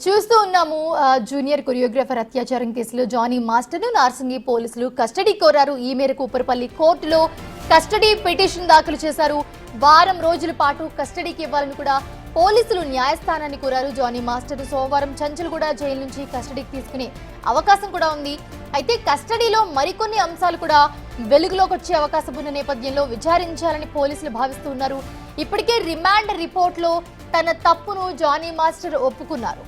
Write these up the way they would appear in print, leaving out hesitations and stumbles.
చూస్తూ ఉన్నాము junior choreographer అత్యాచారం కేసులో జానీ మాస్టర్ను నార్సింగి పోలీసులు కస్టడీ కోరారు. ఈ మేరకు ఉపరపల్లి కోర్టులో కస్టడీ పిటిషన్ దాఖలు చేశారు. వారం రోజుల పాటు కస్టడీకి ఇవ్వాలని కూడా పోలీసులు న్యాయస్థానాన్ని కోరారు. జానీ మాస్టర్ సోమవారం చంచల్గూడ జైలు నుంచి కస్టడీకి తీసుకునే అవకాశం కూడా ఉంది. అయితే కస్టడీలో మరికొన్ని అంశాలు కూడా వెలుగులోకి వచ్చే అవకాశం ఉన్న నేపథ్యంలో విచారించాలని పోలీసులు భావిస్తున్నారు. ఇప్పటికే రిమాండ్ రిపోర్ట్లో తన తప్పును జానీ మాస్టర్ ఒప్పుకున్నారు.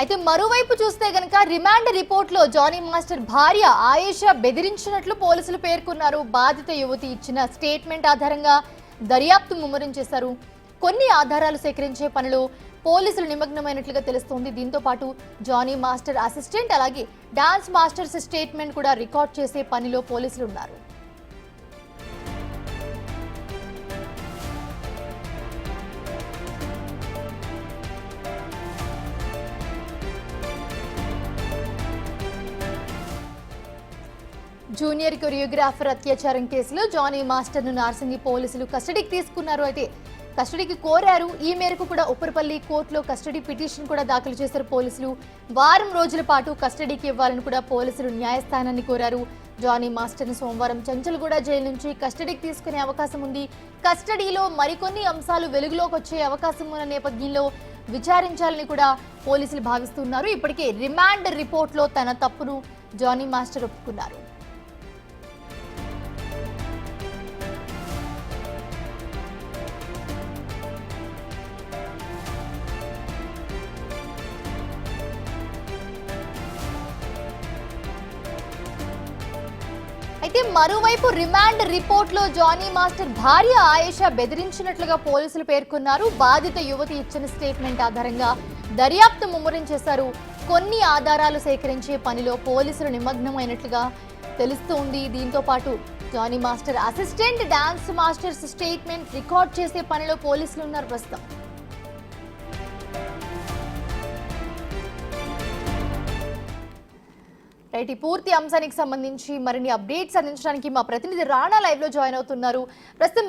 అయితే మరోవైపు చూస్తే గనక రిమాండ్ రిపోర్ట్లో జానీ మాస్టర్ భార్య ఆయేషా బెదిరించినట్లు పోలీసులు పేర్కొన్నారు. బాధిత యువతి ఇచ్చిన స్టేట్మెంట్ ఆధారంగా దర్యాప్తు ముమ్మరం చేశారు. కొన్ని ఆధారాలు సేకరించే పనిలో పోలీసులు నిమగ్నమైనట్లుగా తెలుస్తోంది. దీంతో పాటు జానీ మాస్టర్ అసిస్టెంట్ అలాగే డాన్స్ మాస్టర్స్ స్టేట్మెంట్ కూడా రికార్డ్ చేసే పనిలో పోలీసులు ఉన్నారు. జూనియర్ కొరియోగ్రాఫర్ అత్యాచారం కేసులో జానీ మాస్టర్ను నార్సింగి పోలీసులు కస్టడీకి తీసుకున్నారు. అయితే కస్టడీకి కోరారు. ఈ మేరకు కూడా ఉపరపల్లి కోర్టులో కస్టడీ పిటిషన్ కూడా దాఖలు చేశారు పోలీసులు. వారం రోజుల పాటు కస్టడీకి ఇవ్వాలని కూడా పోలీసులు న్యాయస్థానాన్ని కోరారు. జానీ మాస్టర్ను సోమవారం చంచల్గూడ జైలు నుంచి కస్టడీకి తీసుకునే అవకాశం ఉంది. కస్టడీలో మరికొన్ని అంశాలు వెలుగులోకి వచ్చే అవకాశం ఉన్న నేపథ్యంలో విచారించాలని కూడా పోలీసులు భావిస్తున్నారు. ఇప్పటికే రిమాండ్ రిపోర్ట్లో తన తప్పును జానీ మాస్టర్ ఒప్పుకున్నారు. అయితే మరోవైపు రిమాండ్ రిపోర్ట్లో జానీ మాస్టర్ భార్య ఆయేషా బెదిరించినట్లుగా పోలీసులు పేర్కొన్నారు. బాధిత యువతి ఇచ్చిన స్టేట్మెంట్ ఆధారంగా దర్యాప్తు ముమ్మరం చేశారు. కొన్ని ఆధారాలు సేకరించే పనిలో పోలీసులు నిమగ్నమైనట్లుగా తెలుస్తోంది. దీంతో పాటు Jani master assistant dance masters statement record చేసే పనిలో పోలీసులు ఉన్నారు ప్రస్తుతం. రైట్, ఈ పూర్తి అంశానికి సంబంధించి మరిన్ని అప్డేట్స్ అందించడానికి మా ప్రతినిధి రాణా లైవ్ లో జాయిన్ అవుతున్నారు. ప్రస్తుతం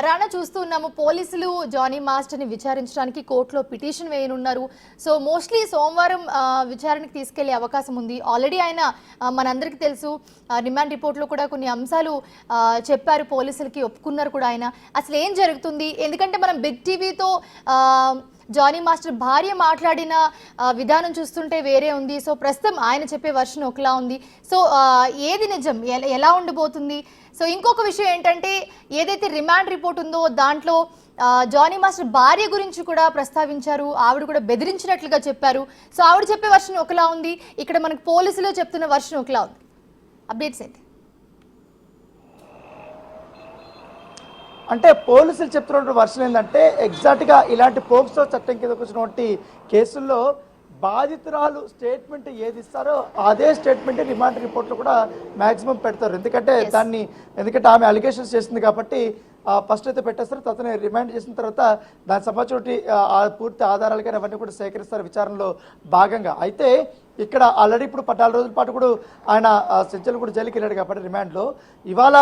రాణా, చూస్తూ ఉన్నాము పోలీసులు జానీ మాస్టర్ ని విచారించడానికి కోర్టులో పిటిషన్ వేయనున్నారు. సో మోస్ట్లీ సోమవారం విచారణకు తీసుకెళ్లే అవకాశం ఉంది. ఆల్రెడీ ఆయన మనందరికీ తెలుసు రిమాండ్ రిపోర్ట్లో కూడా కొన్ని అంశాలు చెప్పారు, పోలీసులకి ఒప్పుకున్నారు కూడా ఆయన. అసలు ఏం జరుగుతుంది? ఎందుకంటే మనం బిగ్ టీవీతో జానీ మాస్టర్ భార్య మాట్లాడిన విధానం చూస్తుంటే వేరే ఉంది. సో ప్రస్తుతం ఆయన చెప్పే వర్షన్ ఒకలా ఉంది. సో ఏది నిజం, ఎలా ఉండబోతుంది? సో ఇంకొక విషయం ఏంటంటే ఏదైతే రిమాండ్ రిపోర్ట్ ఉందో దాంట్లో జానీ మాస్టర్ భార్య గురించి కూడా ప్రస్తావించారు. ఆవిడ కూడా బెదిరించినట్లుగా చెప్పారు. సో ఆవిడ చెప్పే వర్షన్ ఒకలా ఉంది, ఇక్కడ మనకు పోలీసులు చెప్తున్న వర్షన్ ఒకలా ఉంది. అప్డేట్స్ ఏంటి? అంటే పోలీసులు చెప్తున్న వర్షన్ ఏంటంటే ఎగ్జాక్ట్గా ఇలాంటి పోక్సో చట్టం కింద వచ్చినటువంటి కేసుల్లో బాధితురాలు స్టేట్మెంట్ ఏది ఇస్తారో అదే స్టేట్మెంట్ రిమాండ్ రిపోర్ట్లో కూడా మ్యాక్సిమం పెడతారు. ఎందుకంటే ఆమె అలిగేషన్స్ చేసింది కాబట్టి ఫస్ట్ అయితే పెట్టేస్తారు. తర్వాత రిమాండ్ చేసిన తర్వాత దానికి సంబంధించి పూర్తి ఆధారాలు కానీ అవన్నీ కూడా సేకరిస్తారు విచారణలో భాగంగా. అయితే ఇక్కడ ఆల్రెడీ ఇప్పుడు 14 రోజుల పాటు కూడా ఆయన చంచల్గూడ జైలుకి వెళ్ళాడు కాబట్టి రిమాండ్లో ఇవాళ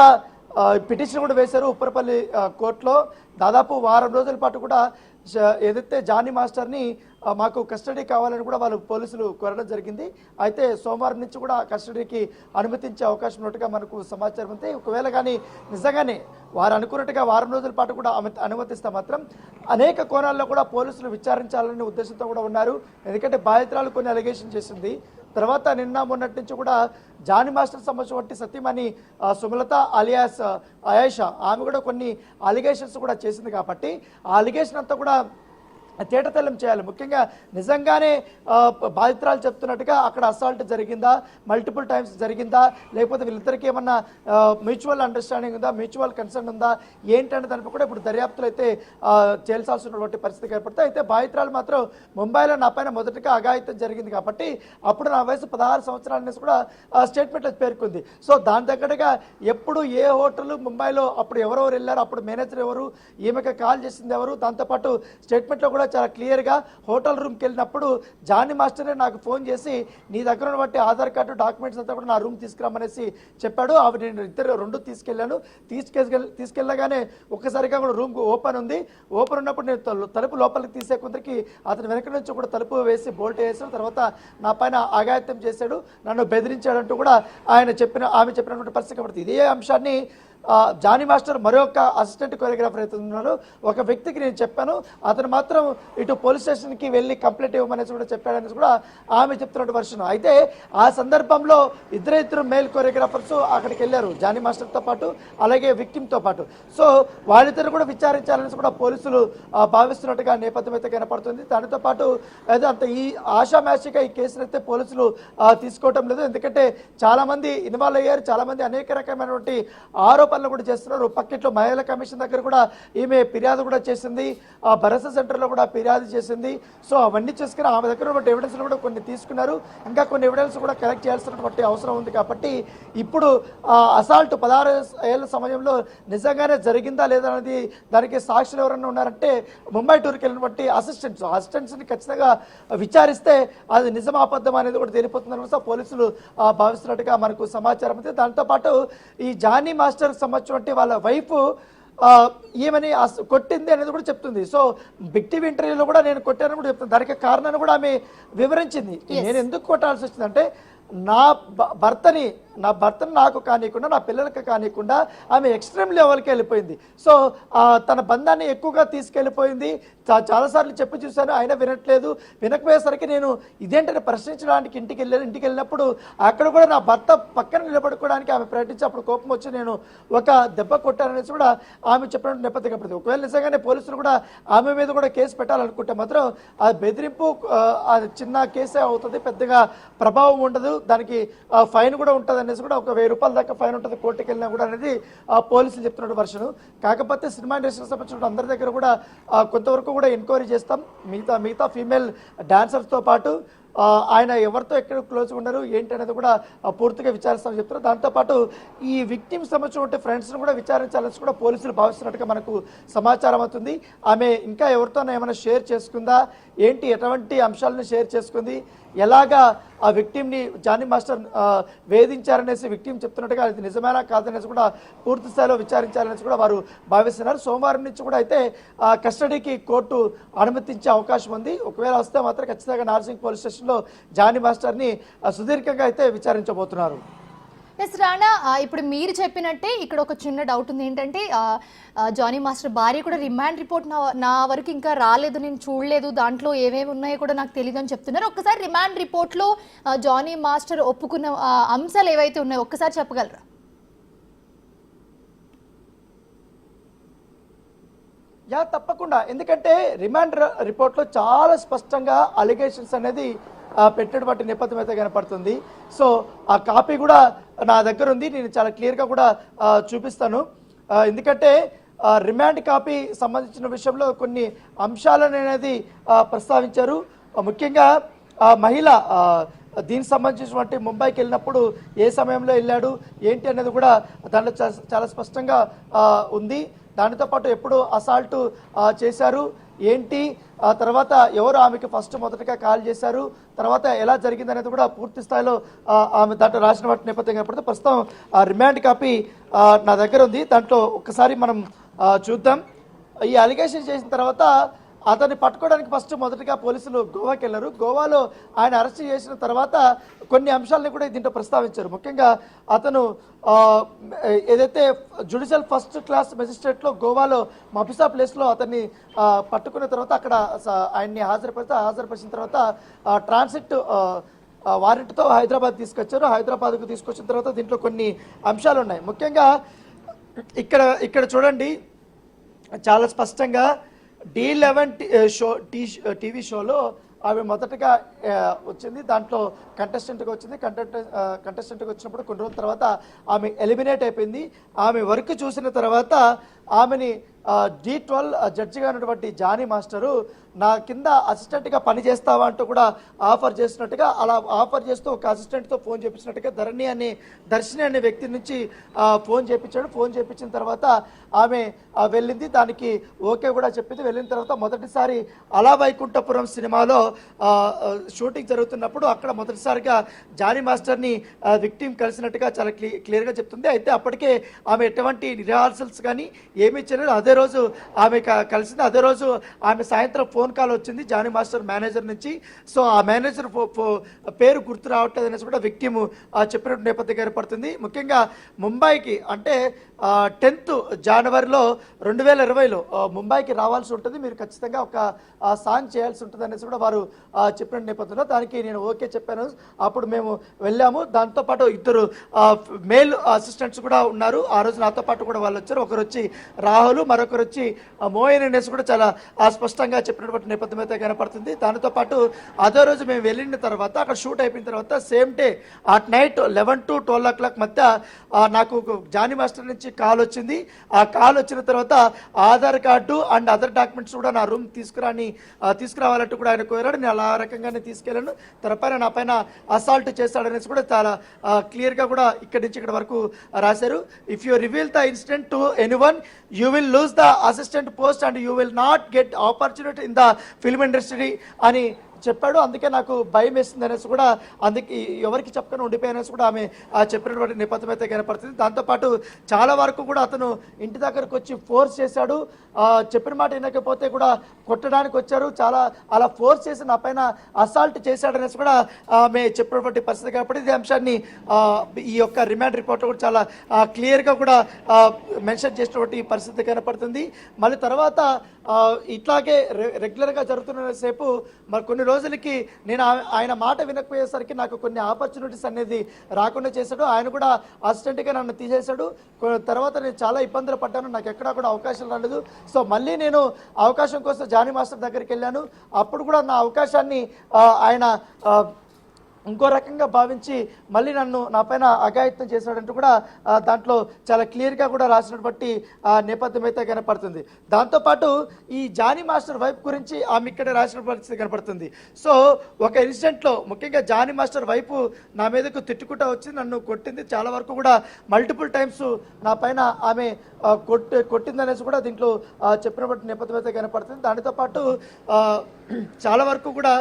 పిటిషన్ కూడా వేశారు ఉపరపల్లి కోర్టులో. దాదాపు వారం రోజుల పాటు కూడా ఏదైతే జానీ మాస్టర్ని మాకు కస్టడీ కావాలని కూడా వాళ్ళు పోలీసులు కోరడం జరిగింది. అయితే సోమవారం నుంచి కూడా కస్టడీకి అనుమతించే అవకాశం ఉన్నట్టుగా మనకు సమాచారం ఉంది. ఒకవేళ కానీ నిజంగానే వారు అనుకున్నట్టుగా వారం రోజుల పాటు కూడా అనుమతిస్తే మాత్రం అనేక కోణాల్లో కూడా పోలీసులు విచారించాలనే ఉద్దేశంతో కూడా ఉన్నారు. ఎందుకంటే బాధితురాలు కొన్ని అలిగేషన్ చేసింది. తర్వాత నిన్న మొన్నటి నుంచి కూడా జానీ మాస్టర్ సంబంధించిన సతీమణి సుమలత అలియాస్ ఆయేషా ఆమె కూడా కొన్ని అలిగేషన్స్ కూడా చేసింది కాబట్టి ఆ అలిగేషన్ అంతా కూడా తేటతెల్లం చేయాలి. ముఖ్యంగా నిజంగానే బాధితురాలు చెప్తున్నట్టుగా అక్కడ అసాల్ట్ జరిగిందా, మల్టిపుల్ టైమ్స్ జరిగిందా, లేకపోతే వీళ్ళిద్దరికీ ఏమన్నా మ్యూచువల్ అండర్స్టాండింగ్ ఉందా, మ్యూచువల్ కన్సర్న్ ఉందా ఏంటంటే దానిపై కూడా ఇప్పుడు దర్యాప్తులు అయితే చేయాల్సినటువంటి పరిస్థితి ఏర్పడుతుంది. అయితే బాధితురాలు మాత్రం ముంబైలో నా పైన మొదటిగా అఘాయిత్యం జరిగింది కాబట్టి అప్పుడు నా వయసు 16 సంవత్సరాలనేసి కూడా స్టేట్మెంట్లో పేర్కొంది. సో దాని దగ్గరగా ఎప్పుడు ఏ హోటల్ ముంబైలో అప్పుడు ఎవరెవరు వెళ్ళారు, అప్పుడు మేనేజర్ ఎవరు, ఈమెకి కాల్ చేసింది ఎవరు, దాంతోపాటు స్టేట్మెంట్లో కూడా కూడా చాలా క్లియర్గా హోటల్ రూమ్కి వెళ్ళినప్పుడు జానీ మాస్టరే నాకు ఫోన్ చేసి నీ దగ్గర ఉన్నటువంటి ఆధార్ కార్డు డాక్యుమెంట్స్ అంతా కూడా నా రూమ్ తీసుకురమ్మనేసి చెప్పాడు. అవి నేను రెండు తీసుకెళ్ళాను. తీసుకెళ్ళగానే ఒక్కసారిగా కూడా రూమ్ ఓపెన్ ఉంది. ఓపెన్ ఉన్నప్పుడు నేను తలుపు లోపలికి తీసే కొందరికి అతను వెనక నుంచి కూడా తలుపు వేసి బోల్ట్ వేసాడు. తర్వాత నా పైన అఘాయిత్యం చేశాడు, నన్ను బెదిరించాడంటూ కూడా ఆమె చెప్పినటువంటి పరిస్థితి కనబడుతుంది. ఇదే అంశాన్ని జానీ మాస్టర్ మరొక అసిస్టెంట్ కొరియోగ్రాఫర్ అయితే ఉన్నారో ఒక వ్యక్తికి నేను చెప్పాను. అతను మాత్రం ఇటు పోలీస్ స్టేషన్కి వెళ్ళి కంప్లైంట్ ఇవ్వమనేసి కూడా చెప్పాడనేసి కూడా ఆమె చెప్తున్నట్టు వర్షన్. అయితే ఆ సందర్భంలో ఇద్దరు మేల్ కొరియోగ్రాఫర్స్ అక్కడికి వెళ్ళారు, జానీ మాస్టర్తో పాటు అలాగే విక్టిమ్తో పాటు. సో వాళ్ళిద్దరు కూడా విచారించాలనేసి కూడా పోలీసులు భావిస్తున్నట్టుగా నేపథ్యం అయితే కనపడుతుంది. దానితో పాటు ఏదో అంత ఈ ఆషామాషిగా ఈ కేసును అయితే పోలీసులు తీసుకోవటం లేదు. ఎందుకంటే చాలామంది ఇన్వాల్వ్ అయ్యారు, చాలామంది అనేక రకమైనటువంటి ఆరోపణలు కూడా చేస్తున్నారు. పక్కెట్లో మహిళా కమిషన్ దగ్గర కూడా ఈమె ఫిర్యాదు కూడా చేసింది, భరోసా సెంటర్లో కూడా ఫిర్యాదు చేసింది. సో అవన్నీ చేసుకుని ఆమె దగ్గర ఉన్నటువంటి ఎవిడెన్స్ కూడా కొన్ని తీసుకున్నారు. ఇంకా కొన్ని ఎవిడెన్స్ కూడా కలెక్ట్ చేయాల్సినటువంటి అవసరం ఉంది. కాబట్టి ఇప్పుడు అసాల్ట్ 16 ఏళ్ళ సమయంలో నిజంగానే జరిగిందా లేదా అనేది దానికి సాక్షులు ఎవరైనా ఉన్నారంటే ముంబై టూర్కి వెళ్ళినటువంటి అసిస్టెంట్స్ని ఖచ్చితంగా విచారిస్తే అది నిజం అబద్ధం అనేది కూడా తెలిపోతుందని కూడా పోలీసులు భావిస్తున్నట్టుగా మనకు సమాచారం ఉంది. దాంతోపాటు ఈ జానీ మాస్టర్ సంబంధించినటువంటి వాళ్ళ వైఫ్ ఏమని కొట్టింది అనేది కూడా చెప్తుంది. సో విక్టిమ్ ఇంటర్వ్యూలో కూడా నేను కొట్టానని కూడా చెప్తుంది. దానికి కారణాన్ని కూడా ఆమె వివరించింది. నేను ఎందుకు కొట్టాల్సి వచ్చిందంటే నా భర్తని నాకు కానియకుండా నా పిల్లలకి కానియకుండా ఆమె ఎక్స్ట్రీమ్ లెవెల్కి వెళ్ళిపోయింది. సో తన బంధాన్ని ఎక్కువగా తీసుకెళ్ళిపోయింది. చాలాసార్లు చెప్పి చూశాను, అయినా వినట్లేదు. వినకపోయేసరికి నేను ఇదేంటని ప్రశ్నించడానికి ఇంటికి వెళ్ళినప్పుడు అక్కడ కూడా నా భర్త పక్కన నిలబడుకోవడానికి ఆమె ప్రయత్నించి అప్పుడు కోపం వచ్చి నేను ఒక దెబ్బ కొట్టాననేసి కూడా ఆమె చెప్పినట్టు నేపథ్యం కనపడుతుంది. ఒకవేళ నిజంగానే పోలీసులు కూడా ఆమె మీద కూడా కేసు పెట్టాలనుకుంటే మాత్రం ఆ బెదిరింపు చిన్న కేసే అవుతుంది, పెద్దగా ప్రభావం ఉండదు. దానికి ఫైన్ కూడా ఉంటుంది అనేసి కూడా ఒక 1000 రూపాయల దాకా ఫైన్ ఉంటుంది కోర్టుకి వెళ్ళినా కూడా అనేది పోలీసులు చెప్తున్నట్టు వర్షను. కాకపోతే సినిమా ఇండస్ట్రీకి సంబంధించిన అందరి దగ్గర కూడా కొంతవరకు కూడా ఎంక్వైరీ చేస్తాం. మిగతా ఫీమేల్ డాన్సర్స్తో పాటు ఆయన ఎవరితో ఎక్కడ క్లోజ్గా ఉన్నారు ఏంటి అనేది కూడా పూర్తిగా విచారిస్తామని చెప్తున్నారు. దాంతోపాటు ఈ విక్టిమ్స్ సంబంధించిన ఫ్రెండ్స్ని కూడా విచారించాలని కూడా పోలీసులు భావిస్తున్నట్టుగా మనకు సమాచారం అవుతుంది. ఆమె ఇంకా ఎవరితోనైనా ఏమైనా షేర్ చేసుకుందా ఏంటి, ఎటువంటి అంశాలను షేర్ చేసుకుంది, ఎలాగా ఆ విక్టిమ్ని జానీ మాస్టర్ వేధించారనేసి విక్టిమ్ చెప్తున్నట్టుగా అది నిజమేనా కాదనేసి కూడా పూర్తి స్థాయిలో విచారించాలనేసి కూడా వారు భావిస్తున్నారు. సోమవారం నుంచి కూడా అయితే కస్టడీకి కోర్టు అనుమతించే అవకాశం ఉంది. ఒకవేళ వస్తే మాత్రం ఖచ్చితంగా నార్సింగ్ పోలీస్ స్టేషన్లో జానీ మాస్టర్ని సుదీర్ఘంగా అయితే విచారించబోతున్నారు. ఎస్ రాణా, ఇప్పుడు మీరు చెప్పినట్టే ఇక్కడ ఒక చిన్న డౌట్ ఉంది. ఏంటంటే జానీ మాస్టర్ భార్య కూడా రిమాండ్ రిపోర్ట్ నా వరకు ఇంకా రాలేదు, నేను చూడలేదు, దాంట్లో ఏమేమి ఉన్నాయో కూడా నాకు తెలియదు అని చెప్తున్నారు. ఒక్కసారి రిమాండ్ రిపోర్ట్లో జానీ మాస్టర్ ఒప్పుకున్న అంశాలు ఏవైతే ఉన్నాయో ఒక్కసారి చెప్పగలరా? తప్పకుండా. ఎందుకంటే రిమాండ్ రిపోర్ట్లో చాలా స్పష్టంగా అలిగేషన్స్ అనేది పెట్టినటువంటి నేపథ్యం అయితే కనపడుతుంది. సో ఆ కాపీ కూడా నా దగ్గర ఉంది, నేను చాలా క్లియర్గా కూడా చూపిస్తాను. ఎందుకంటే రిమాండ్ కాపీ సంబంధించిన విషయంలో కొన్ని అంశాలను అనేది ప్రస్తావించారు. ముఖ్యంగా మహిళ దీనికి సంబంధించినటువంటి ముంబైకి వెళ్ళినప్పుడు ఏ సమయంలో వెళ్ళాడు ఏంటి అనేది కూడా దాంట్లో చాలా స్పష్టంగా ఉంది. దానితో పాటు ఎప్పుడు అసాల్ట్ చేశారు ఏంటి, ఆ తర్వాత ఎవరు ఆమెకి మొదటగా కాల్ చేశారు, తర్వాత ఎలా జరిగింది అనేది కూడా పూర్తి స్థాయిలో ఆమె దాంట్లో రాసిన వాటి నేపథ్యం కనపడుతుంది. ప్రస్తుతం రిమాండ్ కాపీ నా దగ్గర ఉంది, దాంట్లో ఒక్కసారి మనం చూద్దాం. ఈ అలిగేషన్ చేసిన తర్వాత అతన్ని పట్టుకోవడానికి మొదటగా పోలీసులు గోవాకి వెళ్ళారు. గోవాలో ఆయన అరెస్ట్ చేసిన తర్వాత కొన్ని అంశాలని కూడా దీంట్లో ప్రస్తావించారు. ముఖ్యంగా అతను ఏదైతే జ్యుడిషియల్ ఫస్ట్ క్లాస్ మెజిస్ట్రేట్లో గోవాలో మఫిసా ప్లేస్లో అతన్ని పట్టుకున్న తర్వాత అక్కడ ఆయన్ని హాజరుపరిచిన తర్వాత ట్రాన్సిట్ వారెంట్తో హైదరాబాద్ తీసుకొచ్చారు. హైదరాబాద్కు తీసుకొచ్చిన తర్వాత దీంట్లో కొన్ని అంశాలు ఉన్నాయి. ముఖ్యంగా ఇక్కడ చూడండి, చాలా స్పష్టంగా D11 టీవీ షోలో ఆమె మొదటగా వచ్చింది. దాంట్లో కంటెస్టెంట్గా వచ్చింది. కంటెస్టెంట్గా వచ్చినప్పుడు కొన్ని రోజుల తర్వాత ఆమె ఎలిమినేట్ అయిపోయింది. ఆమె వర్క్ చూసిన తర్వాత ఆమెని D12 జడ్జిగా ఉన్నటువంటి జానీ మాస్టరు నా కింద అసిస్టెంట్గా పని చేస్తావా అంటూ కూడా ఆఫర్ చేస్తున్నట్టుగా, అలా ఆఫర్ చేస్తూ ఒక అసిస్టెంట్తో ఫోన్ చేపించినట్టుగా దర్శిని అనే వ్యక్తి నుంచి ఫోన్ చేయించాడు. ఫోన్ చేయించిన తర్వాత ఆమె వెళ్ళింది, దానికి ఓకే కూడా చెప్పింది. వెళ్ళిన తర్వాత మొదటిసారి అలా వైకుంఠపురం సినిమాలో షూటింగ్ జరుగుతున్నప్పుడు అక్కడ మొదటిసారిగా జానీ మాస్టర్ని విక్టిమ్ కలిసినట్టుగా చాలా క్లియర్గా చెప్తుంది. అయితే అప్పటికే ఆమె ఎటువంటి రిహార్సల్స్ కానీ ఏమీ చేయలేదు. అదే రోజు ఆమె కలిసింది. అదే రోజు ఆమె సాయంత్రం ఫోన్ కాల్ వచ్చింది జానీ మాస్టర్ మేనేజర్ నుంచి. సో ఆ మేనేజర్ పేరు గుర్తు రావట్లేదు అనేసి కూడా విక్టిమ్ చెప్పినట్టు నేపథ్యం ఏర్పడుతుంది. ముఖ్యంగా ముంబైకి అంటే 10th జనవరిలో 2020లో ముంబైకి రావాల్సి ఉంటుంది, మీరు ఖచ్చితంగా ఒక సాంగ్ చేయాల్సి ఉంటుంది అనేసి కూడా వారు చెప్పిన నేపథ్యంలో దానికి నేను ఓకే చెప్పాను. అప్పుడు మేము వెళ్ళాము. దాంతోపాటు ఇద్దరు మేల్ అసిస్టెంట్స్ కూడా ఉన్నారు. ఆ రోజు నాతో పాటు కూడా వాళ్ళు వచ్చారు. ఒకరు వచ్చి రాహుల్, మరొకరు వచ్చి మోయిన్ అనేసి కూడా చాలా స్పష్టంగా చెప్పినటువంటి నేపథ్యం అయితే కనపడుతుంది. దానితో పాటు అదే రోజు మేము వెళ్ళిన తర్వాత అక్కడ షూట్ అయిపోయిన తర్వాత same day at night 11 to 12 o'clock మధ్య నాకు జానీ మాస్టర్ నుంచి కాల్ వచ్చింది. ఆ కాల్ వచ్చిన తర్వాత Aadhaar card and other documents కూడా నా రూమ్ తీసుకురావాలంటూ కూడా ఆయన కోరాడు. నేను అలా రకంగానే తీసుకెళ్ళాను. తరపైన నా పైన అసాల్ట్ చేస్తాడనేసి కూడా చాలా క్లియర్గా కూడా ఇక్కడి నుంచి ఇక్కడ వరకు రాశారు. If you reveal the incident to anyone you will lose the assistant post and you will not get opportunity in the film industry అని చెప్పాడు. అందుకే నాకు భయం వేస్తుంది అనేసి కూడా, అందుకే ఎవరికి చెప్పకుండా ఉండిపోయానేసి కూడా ఆమె చెప్పినటువంటి నేపథ్యం అయితే కనపడుతుంది. దాంతోపాటు చాలా వరకు కూడా అతను ఇంటి దగ్గరకు వచ్చి ఫోర్స్ చేశాడు. చెప్పిన మాట వినకపోతే కూడా కొట్టడానికి వచ్చారు. చాలా అలా ఫోర్స్ చేసి నా పైన అసాల్ట్ చేశాడనేసి కూడా ఆమె చెప్పినటువంటి పరిస్థితి కాబట్టి ఈ అంశాన్ని ఈ యొక్క రిమాండ్ రిపోర్ట్లో కూడా చాలా క్లియర్గా కూడా మెన్షన్ చేసినటువంటి పరిస్థితి కనపడుతుంది. మళ్ళీ తర్వాత ఇట్లాగే రెగ్యులర్గా జరుగుతున్న సేపు మరి కొన్ని రోజులకి నేను ఆయన మాట వినకపోయేసరికి నాకు కొన్ని ఆపర్చునిటీస్ అనేది రాకుండా చేశాడు. ఆయన కూడా అసిస్టెంట్గా నన్ను తీసేశాడు. తర్వాత నేను చాలా ఇబ్బందులు పడ్డాను, నాకు ఎక్కడా కూడా అవకాశం రాలేదు. సో మళ్ళీ నేను అవకాశం కోసం జానీ మాస్టర్ దగ్గరికి వెళ్ళాను. అప్పుడు కూడా నా అవకాశాన్ని ఆయన ఇంకో రకంగా భావించి మళ్ళీ నా పైన అఘాయిత్యం చేశాడంటూ కూడా దాంట్లో చాలా క్లియర్గా కూడా రాసినటువంటి నేపథ్యం అయితే కనపడుతుంది. దాంతోపాటు ఈ జానీ మాస్టర్ వైఫ్ గురించి ఆమె ఇక్కడ రాసిన పరిస్థితి కనపడుతుంది. సో ఒక ఇన్సిడెంట్లో ముఖ్యంగా జానీ మాస్టర్ వైఫ్ నా మీదకు తిట్టుకుంటూ వచ్చి నన్ను కొట్టింది. చాలా వరకు కూడా మల్టిపుల్ టైమ్స్ నా పైన ఆమె కొట్టిందనేసి కూడా దీంట్లో చెప్పినటువంటి నేపథ్యం అయితే కనపడుతుంది. దానితో పాటు చాలా వరకు కూడా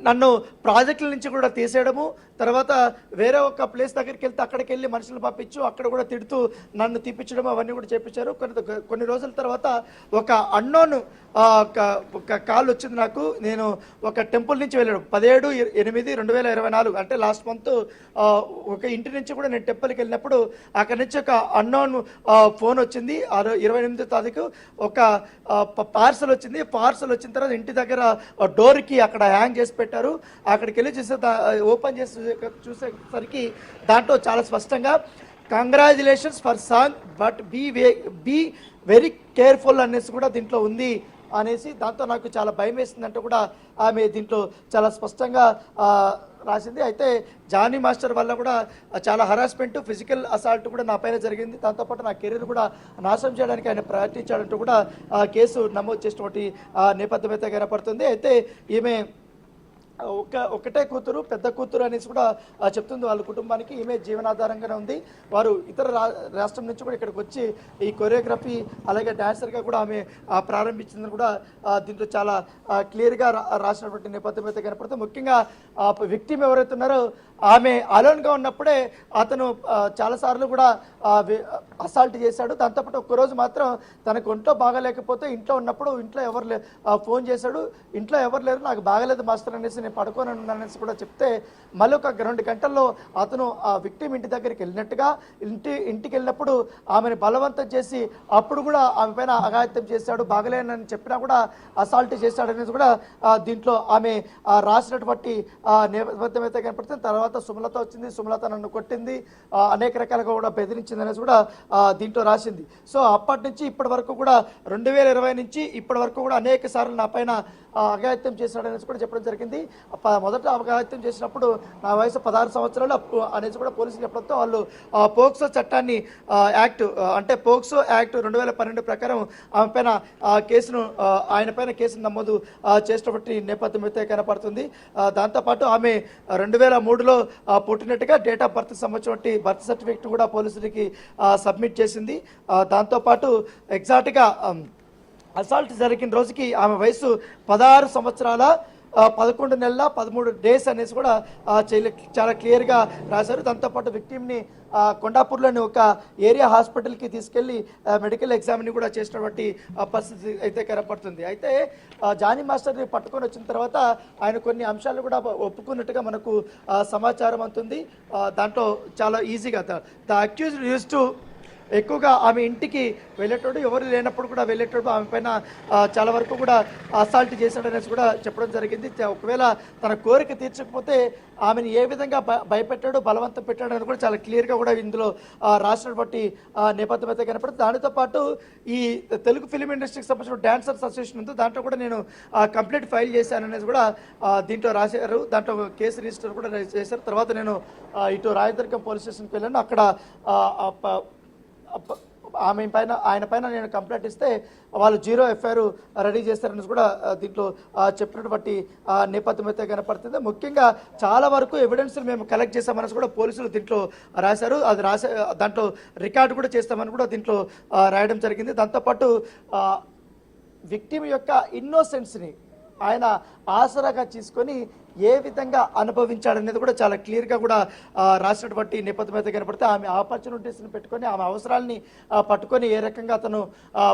నన్ను ప్రాజెక్టుల నుంచి కూడా తీసేయడము, తర్వాత వేరే ఒక ప్లేస్ దగ్గరికి వెళ్తే అక్కడికి వెళ్ళి మనుషులు పంపించు అక్కడ కూడా తిడుతూ నన్ను తీపించడం అవన్నీ కూడా చేపించారు. కొన్ని రోజుల తర్వాత ఒక అన్నోన్ కాల్ వచ్చింది నాకు. నేను ఒక టెంపుల్ నుంచి వెళ్ళాను 17/8/2024 అంటే లాస్ట్ మంత్ ఒక ఇంటి నుంచి కూడా నేను టెంపుల్కి వెళ్ళినప్పుడు అక్కడి నుంచి ఒక అన్నోన్ ఫోన్ వచ్చింది. 28వ తారీఖు ఒక పార్సల్ వచ్చింది. పార్సల్ వచ్చిన తర్వాత ఇంటి దగ్గర డోర్కి అక్కడ హ్యాంగ్ చేసి పెట్టారు. అక్కడికి వెళ్ళి ఓపెన్ చేసి చూసేసరికి దాంట్లో చాలా స్పష్టంగా congratulations for song but be very careful అనేసి కూడా దీంట్లో ఉంది అనేసి, దాంతో నాకు చాలా భయం వేసిందంటే కూడా ఆమె దీంట్లో చాలా స్పష్టంగా రాసింది. అయితే జానీ మాస్టర్ వల్ల కూడా చాలా హరాస్మెంట్, ఫిజికల్ అసాల్ట్ కూడా నా పైన జరిగింది. దాంతోపాటు నా కెరీర్ కూడా నాశనం చేయడానికి ఆయన ప్రయత్నించాడంటూ కూడా కేసు నమోదు చేసినటువంటి నేపథ్యం అయితే కనపడుతుంది. అయితే ఈమె ఒకటే కూతురు, పెద్ద కూతురు అనేసి కూడా చెప్తుంది వాళ్ళ కుటుంబానికి. ఈమె జీవనాధారంగానే ఉంది. వారు ఇతర రాష్ట్రం నుంచి కూడా ఇక్కడికి వచ్చి ఈ కొరియోగ్రఫీ అలాగే డాన్సర్గా కూడా ఆమె ప్రారంభించిందని కూడా దీంట్లో చాలా క్లియర్గా రాసినటువంటి నేపథ్యం అయితే కనపడుతుంది. ముఖ్యంగా విక్టిమ్ ఎవరైతే ఉన్నారో ఆమె అలోన్గా ఉన్నప్పుడే అతను చాలాసార్లు కూడా అసాల్ట్ చేశాడు. దాంతోపాటు ఒక్కరోజు మాత్రం తనకు ఒంట్లో బాగాలేకపోతే ఇంట్లో ఉన్నప్పుడు ఇంట్లో ఎవరు ఫోన్ చేశాడు. ఇంట్లో ఎవరు లేరు, నాకు బాగాలేదు మాస్టర్ అనేసి నేను పడుకొని ఉన్నాననేసి కూడా చెప్తే మళ్ళీ ఒక 2 గంటల్లో అతను ఆ విక్టిమ్ ఇంటి దగ్గరికి వెళ్ళినట్టుగా ఇంటికి వెళ్ళినప్పుడు ఆమెను బలవంతం చేసి అప్పుడు కూడా ఆమె పైన అఘాయిత్యం చేశాడు. బాగలేనని చెప్పినా కూడా అసాల్ట్ చేశాడనేసి కూడా దీంట్లో ఆమె రాసినటువంటి నేపథ్యం అయితే కనపడుతుంది. తర్వాత సుమలత వచ్చింది, సుమలత నన్ను కొట్టింది, అనేక రకాలుగా కూడా బెదిరించింది అనేసి కూడా దీంట్లో రాసింది. సో అప్పటి నుంచి ఇప్పటి వరకు కూడా 2020 నుంచి ఇప్పటి వరకు కూడా అనేక సార్లు నా పైన అఘాయిత్యం చేశాడు అనేసి కూడా చెప్పడం జరిగింది. మొదట అఘాయిత్యం చేసినప్పుడు నా వయసు 16 సంవత్సరాలు అనేసి కూడా పోలీసులు చెప్పడంతో వాళ్ళు పోక్సో చట్టాన్ని అంటే పోక్సో యాక్ట్ 2012 ప్రకారం ఆమె పైన ఆయన పైన కేసును నమోదు చేసినటువంటి నేపథ్యం అయితే కనపడుతుంది. దాంతోపాటు ఆమె 2003లో పుట్టినట్టుగా డేట్ ఆఫ్ బర్త్ సంబంధించిన బర్త్ సర్టిఫికేట్ కూడా పోలీసులకి సబ్మిట్ చేసింది. దాంతోపాటు ఎగ్జాక్ట్గా అసాల్ట్ జరిగిన రోజుకి ఆమె వయసు 16 సంవత్సరాల 11 నెలల 13 డేస్ అనేసి కూడా చాలా క్లియర్గా రాశారు. దాంతోపాటు విక్టిమ్ని కొండాపూర్లోని ఒక ఏరియా హాస్పిటల్కి తీసుకెళ్లి మెడికల్ ఎగ్జామ్ని కూడా చేసినటువంటి పరిస్థితి అయితే కనపడుతుంది. అయితే జానీ మాస్టర్ని పట్టుకొని వచ్చిన తర్వాత ఆయన కొన్ని అంశాలు కూడా ఒప్పుకున్నట్టుగా మనకు సమాచారం అందుతుంది. దాంట్లో చాలా ఈజీగా ద అక్యూజ్డ్ యూజ్డ్ టు ఎక్కువగా ఆమె ఇంటికి వెళ్ళేటోడు, ఎవరు లేనప్పుడు కూడా వెళ్ళేటోడు, ఆమె పైన చాలా వరకు కూడా అసాల్ట్ చేశాడనేసి కూడా చెప్పడం జరిగింది. ఒకవేళ తన కోరిక తీర్చకపోతే ఆమెను ఏ విధంగా భయపెట్టాడు, బలవంతం పెట్టాడు అని కూడా చాలా క్లియర్గా కూడా ఇందులో రాసినటువంటి నేపథ్యం అయితే కనపడుతుంది. దానితో పాటు ఈ తెలుగు ఫిలిం ఇండస్ట్రీకి సంబంధించిన డాన్సర్స్ అసోసియేషన్ ఉంది, దాంట్లో కూడా నేను కంప్లైంట్ ఫైల్ చేశాననేసి కూడా దీంట్లో రాశారు. దాంట్లో కేసు రిజిస్టర్ కూడా చేశారు. తర్వాత నేను ఇటు రాయదుర్గం పోలీస్ స్టేషన్కి వెళ్ళాను. అక్కడ ఆయన పైన నేను కంప్లైంట్ ఇస్తే వాళ్ళు 0 ఎఫ్ఐఆర్ రెడీ చేస్తారని కూడా దీంట్లో చెప్పినటువంటి నేపథ్యం అయితే కనపడుతుంది. ముఖ్యంగా చాలా వరకు ఎవిడెన్స్ మేము కలెక్ట్ చేస్తామని కూడా పోలీసులు దీంట్లో రాశారు. అది దాంట్లో రికార్డు కూడా చేస్తామని కూడా దీంట్లో రాయడం జరిగింది. దాంతోపాటు విక్టిమ్ యొక్క ఇన్నోసెన్స్ని ఆయన ఆసరాగా తీసుకొని ఏ విధంగా అనుభవించాడనేది కూడా చాలా క్లియర్గా కూడా రాసినటువంటి నేపథ్యం అయితే కనపడితే ఆమె ఆపర్చునిటీస్ని పెట్టుకొని ఆమె అవసరాలని పట్టుకొని ఏ రకంగా అతను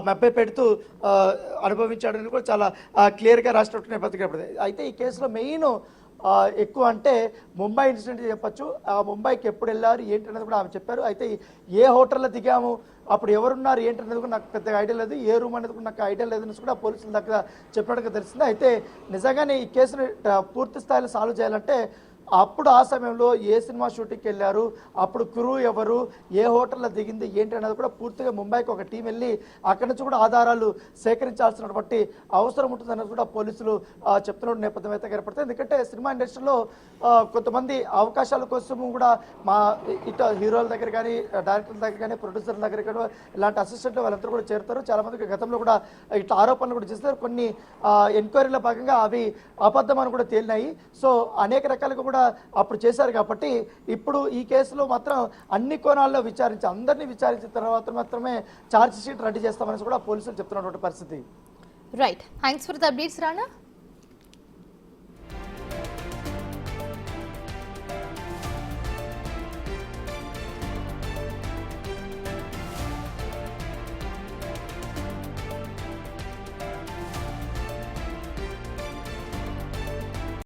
మెప్పై పెడుతూ అనుభవించాడని కూడా చాలా క్లియర్గా రాసినటువంటి నేపథ్యం కనపడుతుంది. అయితే ఈ కేసులో మెయిన్ ఎక్కువ అంటే ముంబై ఇన్సిడెంట్ చెప్పచ్చు. ముంబైకి ఎప్పుడు వెళ్ళారు ఏంటనేది కూడా ఆమె చెప్పారు. అయితే ఏ హోటల్లో దిగాము, అప్పుడు ఎవరున్నారు ఏంటనేది కూడా నాకు పెద్దగా ఐడియా లేదు, ఏ రూమ్ అనేది కూడా నాకు ఐడియా లేదని కూడా పోలీసుల దగ్గర చెప్పినట్టుగా తెలిసింది. అయితే నిజంగానే ఈ కేసుని పూర్తి స్థాయిలో సాల్వ్ చేయాలంటే అప్పుడు ఆ సమయంలో ఏ సినిమా షూటింగ్కి వెళ్ళారు, అప్పుడు క్రూ ఎవరు, ఏ హోటల్లో దిగింది ఏంటి అనేది కూడా పూర్తిగా ముంబైకి ఒక టీం వెళ్ళి అక్కడి నుంచి కూడా ఆధారాలు సేకరించాల్సినటువంటి అవసరం ఉంటుందనేది కూడా పోలీసులు చెప్తున్న నేపథ్యం అయితే కనపడుతుంది. ఎందుకంటే సినిమా ఇండస్ట్రీలో కొంతమంది అవకాశాల కోసం కూడా ఇటు హీరోల దగ్గర కానీ, డైరెక్టర్ల దగ్గర కానీ, ప్రొడ్యూసర్ల దగ్గర కానీ ఇలాంటి అసిస్టెంట్లు వాళ్ళందరూ కూడా చేరుతారు. చాలామందికి గతంలో కూడా ఇట్లా ఆరోపణలు కూడా చేస్తారు. కొన్ని ఎంక్వైరీలో భాగంగా అవి అబద్ధం అని కూడా తేలినాయి. సో అనేక రకాలుగా కూడా అప్పుడు చేశారు. కాబట్టి ఇప్పుడు ఈ కేసులో మాత్రం అన్ని కోణాల్లో విచారించి అందరినీ విచారించిన తర్వాత మాత్రమే ఛార్జ్ షీట్ రెడీ చేస్తామని కూడా పోలీసులు చెప్తున్నటువంటి పరిస్థితి. Right, thanks for the updates Rana.